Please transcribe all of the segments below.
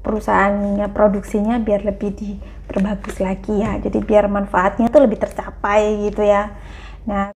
perusahaannya produksinya biar lebih diperbagus lagi ya. Jadi biar manfaatnya tuh lebih tercapai gitu ya. Nah,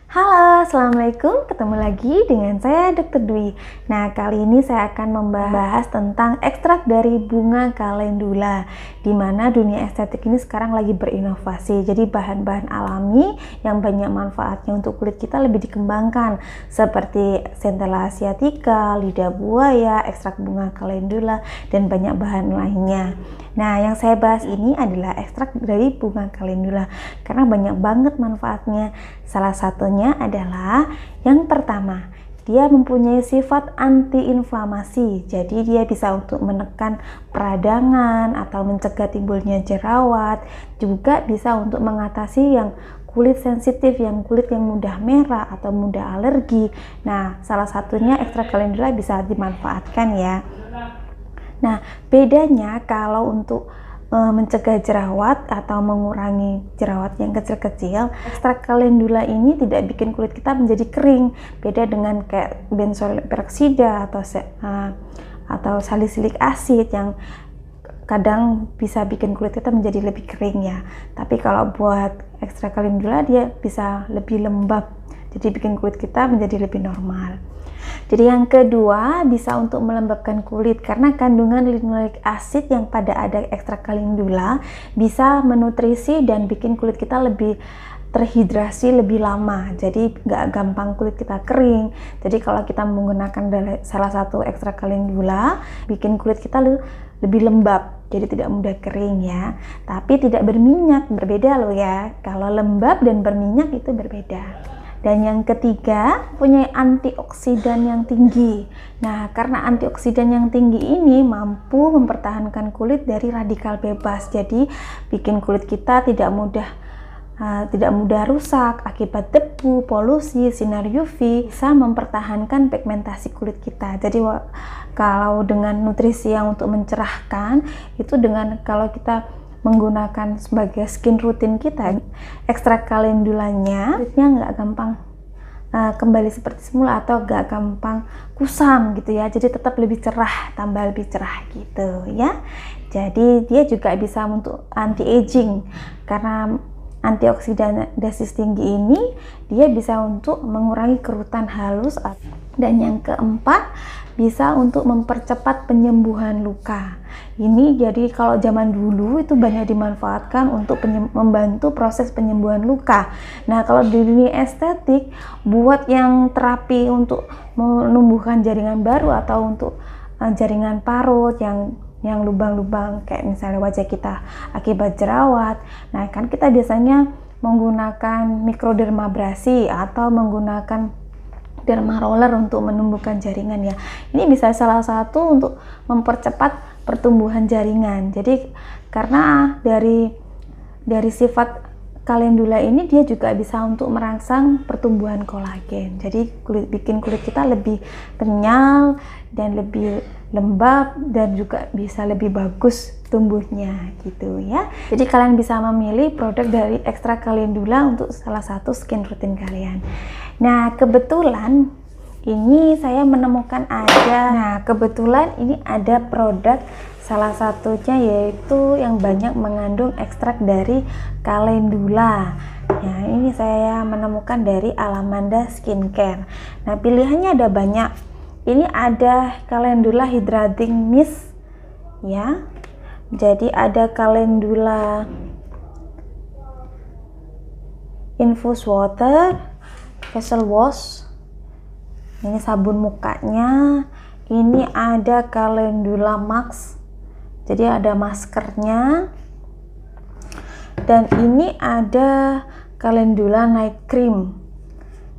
halo, assalamualaikum, ketemu lagi dengan saya Dr. Dwi. Nah, kali ini saya akan membahas tentang ekstrak dari bunga kalendula, di mana dunia estetik ini sekarang lagi berinovasi. Jadi bahan-bahan alami yang banyak manfaatnya untuk kulit kita lebih dikembangkan, seperti centella asiatica, lidah buaya, ekstrak bunga kalendula, dan banyak bahan lainnya. Nah, yang saya bahas ini adalah ekstrak dari bunga kalendula karena banyak banget manfaatnya. Salah satunya adalah yang pertama, dia mempunyai sifat anti-inflamasi. Jadi dia bisa untuk menekan peradangan atau mencegah timbulnya jerawat, juga bisa untuk mengatasi yang kulit sensitif, yang kulit yang mudah merah atau mudah alergi. Nah, salah satunya ekstrak kalendula bisa dimanfaatkan ya. Nah, bedanya kalau untuk mencegah jerawat atau mengurangi jerawat yang kecil-kecil, ekstrak kalendula ini tidak bikin kulit kita menjadi kering. Beda dengan kayak benzoyl peroksida atau salisilik asid yang kadang bisa bikin kulit kita menjadi lebih kering ya. Tapi kalau buat ekstrak kalendula dia bisa lebih lembab, jadi bikin kulit kita menjadi lebih normal. Jadi yang kedua, bisa untuk melembabkan kulit karena kandungan linoleic acid yang pada ada ekstrak kalendula bisa menutrisi dan bikin kulit kita lebih terhidrasi lebih lama, jadi nggak gampang kulit kita kering. Jadi kalau kita menggunakan salah satu ekstrak kalendula, bikin kulit kita lebih lembab, jadi tidak mudah kering ya, tapi tidak berminyak. Berbeda loh ya, kalau lembab dan berminyak itu berbeda. Dan yang ketiga, punya antioksidan yang tinggi. Nah, karena antioksidan yang tinggi ini mampu mempertahankan kulit dari radikal bebas, jadi bikin kulit kita tidak mudah rusak akibat debu, polusi, sinar UV, bisa mempertahankan pigmentasi kulit kita. Jadi kalau dengan nutrisi yang untuk mencerahkan, itu dengan kalau kita menggunakan sebagai skin routine kita, ekstrak kalendulanya kulitnya nggak gampang kembali seperti semula atau nggak gampang kusam gitu ya, jadi tetap lebih cerah, tambah lebih cerah gitu ya. Jadi dia juga bisa untuk anti aging karena antioksidan dosis tinggi ini dia bisa untuk mengurangi kerutan halus. Dan yang keempat, bisa untuk mempercepat penyembuhan luka. Ini jadi kalau zaman dulu itu banyak dimanfaatkan untuk membantu proses penyembuhan luka. Nah, kalau di dunia estetik buat yang terapi untuk menumbuhkan jaringan baru atau untuk jaringan parut yang lubang-lubang kayak misalnya wajah kita akibat jerawat. Nah, kan kita biasanya menggunakan mikrodermabrasi atau menggunakan derma roller untuk menumbuhkan jaringan ya. Ini bisa salah satu untuk mempercepat pertumbuhan jaringan. Jadi karena dari sifat kalendula ini dia juga bisa untuk merangsang pertumbuhan kolagen. Jadi bikin kulit kita lebih kenyal dan lebih lembab dan juga bisa lebih bagus tumbuhnya gitu ya. Jadi kalian bisa memilih produk dari ekstrak kalendula untuk salah satu skin routine kalian. Nah, kebetulan ini saya menemukan kebetulan ini ada produk salah satunya yaitu yang banyak mengandung ekstrak dari kalendula. Nah, ini saya menemukan dari Alamanda Skincare. Nah, pilihannya ada banyak. Ini ada kalendula hydrating mist ya. Jadi ada kalendula infused water, facial wash, ini sabun mukanya. Ini ada kalendula mask, jadi ada maskernya. Dan ini ada kalendula night cream.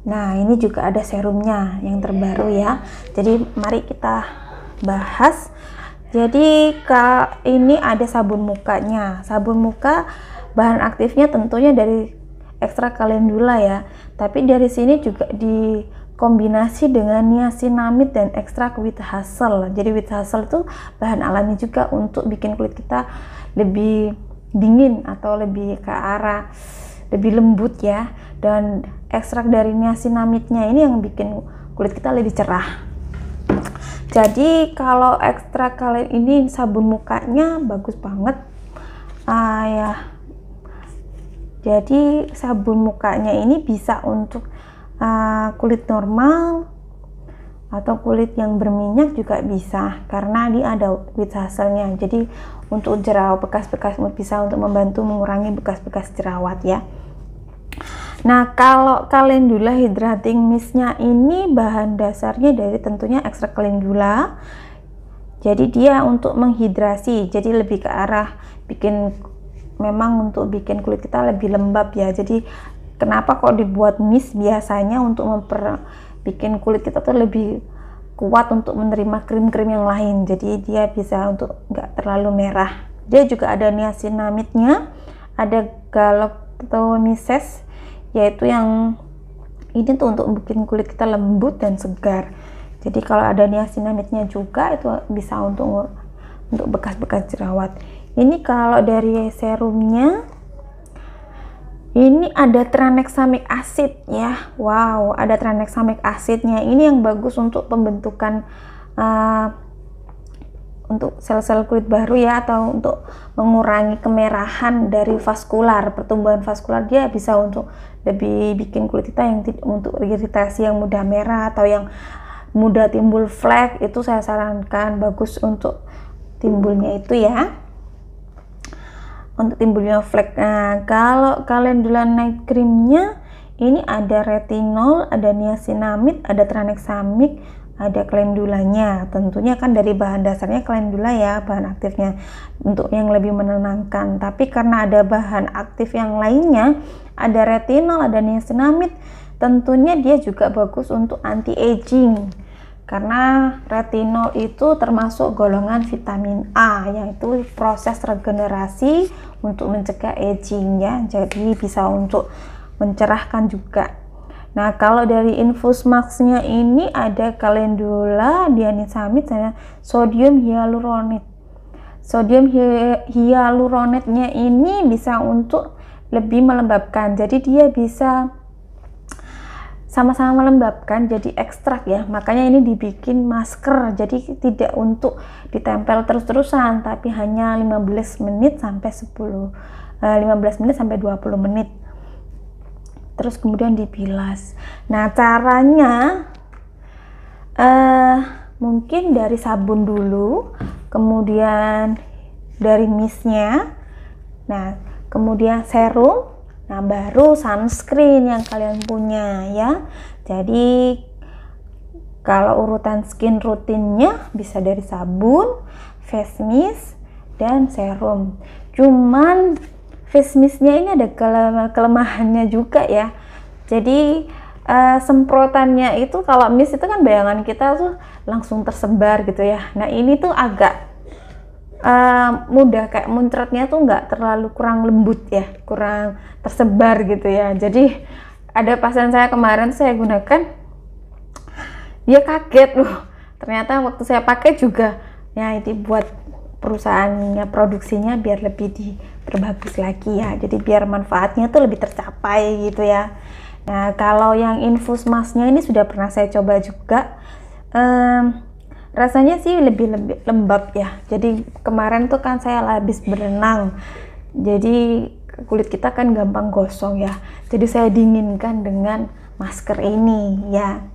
Nah, ini juga ada serumnya yang terbaru ya. Jadi mari kita bahas. Jadi ini ada sabun mukanya. Sabun muka bahan aktifnya tentunya dari ekstrak kalendula ya, tapi dari sini juga dikombinasi dengan niacinamide dan ekstrak wheat hazel. Jadi wheat hazel itu bahan alami juga untuk bikin kulit kita lebih dingin atau lebih ke arah lebih lembut ya. Dan ekstrak dari niacinamide-nya ini yang bikin kulit kita lebih cerah. Jadi kalau ekstra kalian ini sabun mukanya bagus banget ya. Jadi sabun mukanya ini bisa untuk kulit normal atau kulit yang berminyak juga bisa, karena dia ada wheat hazelnya. Jadi untuk jerawat bekas-bekas bisa untuk membantu mengurangi bekas-bekas jerawat ya. Nah, kalau calendula hydrating mistnya ini bahan dasarnya dari tentunya ekstrak calendula. Jadi dia untuk menghidrasi, jadi lebih ke arah memang untuk bikin kulit kita lebih lembab ya. Jadi kenapa kok dibuat mist, biasanya untuk bikin kulit kita tuh lebih kuat untuk menerima krim-krim yang lain. Jadi dia bisa untuk nggak terlalu merah. Dia juga ada niacinamide-nya, ada galactomyces, yaitu yang ini tuh untuk bikin kulit kita lembut dan segar. Jadi kalau ada niacinamide-nya juga itu bisa untuk bekas-bekas jerawat. Ini kalau dari serumnya ini ada tranexamic acid ya. Wow, ada tranexamic acidnya. Ini yang bagus untuk pembentukan untuk sel-sel kulit baru ya, atau untuk mengurangi kemerahan dari vaskular, pertumbuhan vaskular. Dia bisa untuk lebih bikin kulit kita yang untuk iritasi yang mudah merah atau yang mudah timbul flek, itu saya sarankan bagus untuk timbulnya itu ya, untuk timbulnya flek. Nah, kalau calendula night creamnya ini ada retinol, ada niacinamide, ada tranexamic, ada calendulanya. Tentunya kan dari bahan dasarnya calendula ya, bahan aktifnya untuk yang lebih menenangkan. Tapi karena ada bahan aktif yang lainnya, ada retinol, ada niacinamide, tentunya dia juga bagus untuk anti aging. Karena retinol itu termasuk golongan vitamin A, yaitu proses regenerasi untuk mencegah aging ya. Jadi bisa untuk mencerahkan juga. Nah, kalau dari infus max-nya ini ada calendula, dianisamid, dan sodium hyaluronate. Sodium hyaluronate-nya ini bisa untuk lebih melembabkan. Jadi dia bisa sama-sama melembabkan, jadi ekstrak ya. Makanya ini dibikin masker. Jadi tidak untuk ditempel terus-terusan, tapi hanya 15 menit sampai 20 menit. Terus kemudian dibilas. Nah, caranya mungkin dari sabun dulu, kemudian dari mistnya, nah kemudian serum, nah baru sunscreen yang kalian punya ya. Jadi kalau urutan skin rutinnya bisa dari sabun, face mist, dan serum. Cuman face mistnya ini ada kelemahannya juga ya. Jadi semprotannya itu, kalau mist itu kan bayangan kita tuh langsung tersebar gitu ya. Nah ini tuh agak mudah, kayak muncratnya tuh nggak terlalu, kurang lembut ya, kurang tersebar gitu ya. Jadi ada pasien saya kemarin saya gunakan, dia kaget loh, ternyata waktu saya pakai juga ya, ini buat perusahaannya, produksinya biar lebih diperbagus lagi ya, jadi biar manfaatnya tuh lebih tercapai gitu ya. Nah, kalau yang infus masknya ini sudah pernah saya coba juga, rasanya sih lebih lembab ya. Jadi kemarin tuh kan saya habis berenang, jadi kulit kita kan gampang gosong ya, jadi saya dinginkan dengan masker ini ya.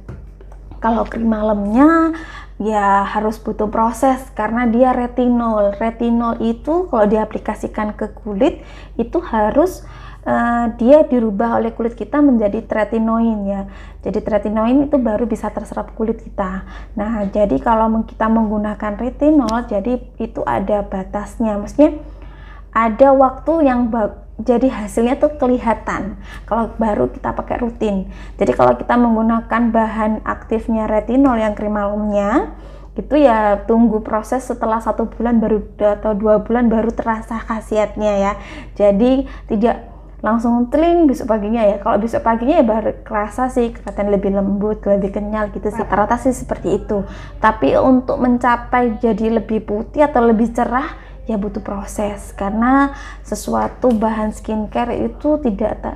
Kalau krim malamnya ya harus butuh proses karena dia retinol. Retinol itu kalau diaplikasikan ke kulit itu harus dia dirubah oleh kulit kita menjadi tretinoin ya. Jadi tretinoin itu baru bisa terserap kulit kita. Nah, jadi kalau kita menggunakan retinol, jadi itu ada batasnya. Maksudnya ada waktu yang jadi hasilnya tuh kelihatan kalau baru kita pakai rutin. Jadi kalau kita menggunakan bahan aktifnya retinol yang krim malamnya itu ya tunggu proses setelah 1 bulan baru atau 2 bulan baru terasa khasiatnya ya. Jadi tidak langsung tling besok paginya ya. Kalau besok paginya ya baru kerasa sih, kelihatan lebih lembut, lebih kenyal gitu sih. Rata-rata sih seperti itu. Tapi untuk mencapai jadi lebih putih atau lebih cerah ya butuh proses, karena sesuatu bahan skincare itu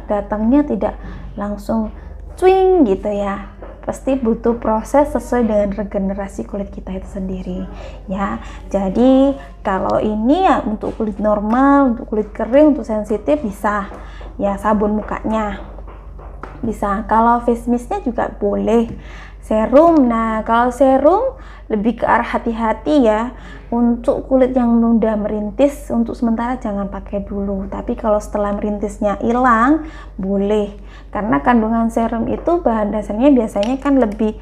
datangnya tidak langsung swing gitu ya. pasti butuh proses sesuai dengan regenerasi kulit kita itu sendiri ya. Jadi kalau ini ya untuk kulit normal, untuk kulit kering, untuk sensitif bisa ya sabun mukanya bisa. Kalau face mistnya juga boleh, serum. Nah kalau serum lebih ke arah hati-hati ya. Untuk kulit yang mudah merintis, untuk sementara jangan pakai dulu, tapi kalau setelah merintisnya hilang boleh, karena kandungan serum itu bahan dasarnya biasanya kan lebih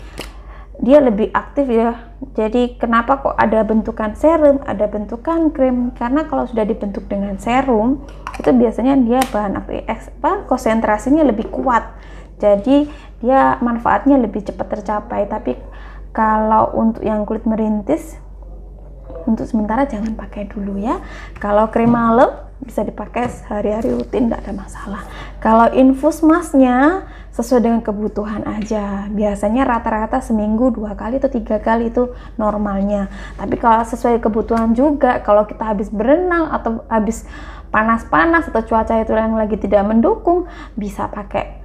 aktif ya. Jadi kenapa kok ada bentukan serum, ada bentukan krim, karena kalau sudah dibentuk dengan serum itu biasanya dia bahan aktif konsentrasinya lebih kuat, jadi dia manfaatnya lebih cepat tercapai. Tapi kalau untuk yang kulit merintis, untuk sementara jangan pakai dulu ya. Kalau krim malam bisa dipakai sehari-hari rutin, tidak ada masalah. Kalau infus masknya sesuai dengan kebutuhan aja, biasanya rata-rata seminggu 2 kali atau 3 kali itu normalnya. Tapi kalau sesuai kebutuhan juga, kalau kita habis berenang atau habis panas-panas atau cuaca itu yang lagi tidak mendukung, bisa pakai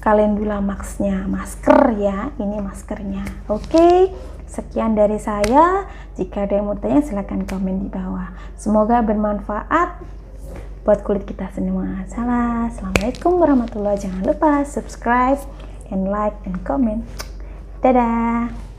Calendula Max-nya, masker ya, ini maskernya. Oke, sekian dari saya. Jika ada yang mau tanya silahkan komen di bawah. Semoga bermanfaat buat kulit kita semua. Assalamualaikum warahmatullahi wabarakatuh. Jangan lupa subscribe and like and comment. Dadah.